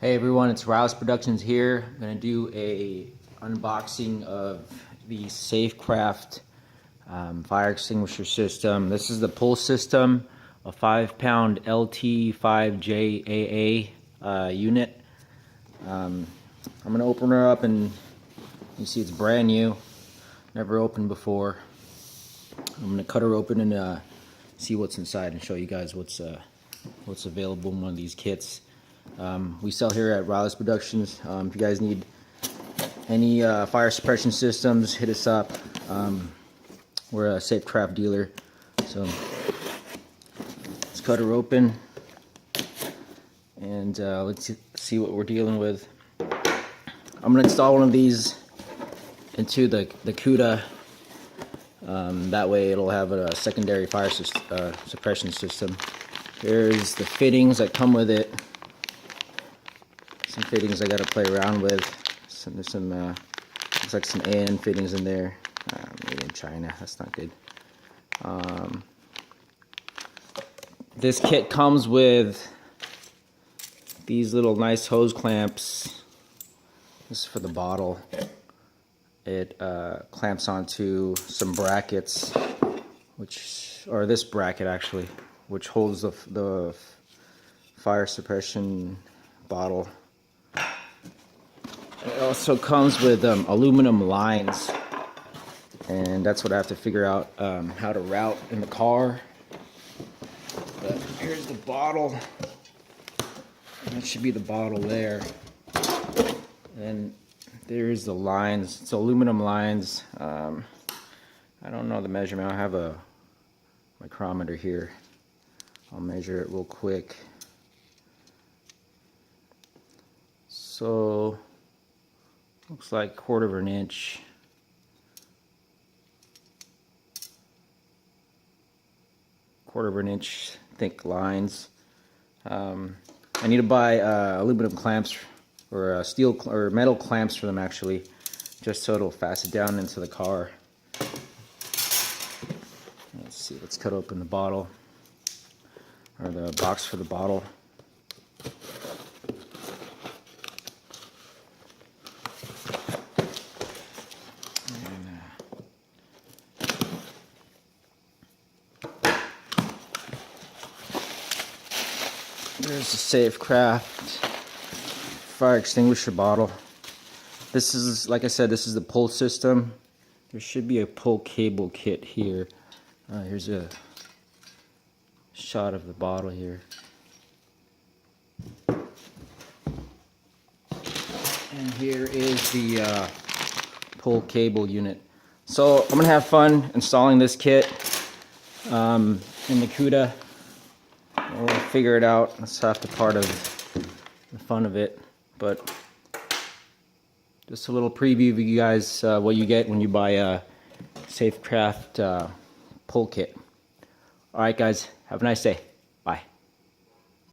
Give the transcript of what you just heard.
Hey everyone, it's Rouse Productions here. I'm going to do a unboxing of the Safecraft fire extinguisher system. This is the pull system, a 5-pound LT 5JAA unit. I'm going to open her up and you see it's brand new, never opened before. I'm going to cut her open and see what's inside and show you guys what's available in one of these kits. We sell here at Rouse Productions. If you guys need any fire suppression systems, hit us up. We're a Safecraft dealer. So let's cut her open and let's see what we're dealing with. I'm going to install one of these into the CUDA. That way it'll have a secondary fire suppression system. There's the fittings that come with it. Some fittings I gotta play around with. There's some looks like some AN fittings in there. Made in China. That's not good. This kit comes with these little nice hose clamps. This is for the bottle. It clamps onto some brackets, or this bracket actually, which holds the fire suppression bottle. It also comes with aluminum lines, and that's what I have to figure out how to route in the car. But here's the bottle. That should be the bottle there. And there's the lines. It's aluminum lines. I don't know the measurement. I have a micrometer here. I'll measure it real quick. So looks like 1/4 inch. Quarter inch thick lines. I need to buy aluminum clamps or steel or metal clamps for them actually, just so it'll fasten down into the car. Let's see. Let's cut open the bottle, or the box for the bottle. There's the Safecraft fire extinguisher bottle. This is, like I said, this is the pull system. There should be a pull cable kit here. Here's a shot of the bottle here. And here is the pull cable unit. So I'm gonna have fun installing this kit in the CUDA. We'll figure it out. That's half the part of the fun of it. But just a little preview of you guys, what you get when you buy a Safecraft pull kit. Alright guys, have a nice day.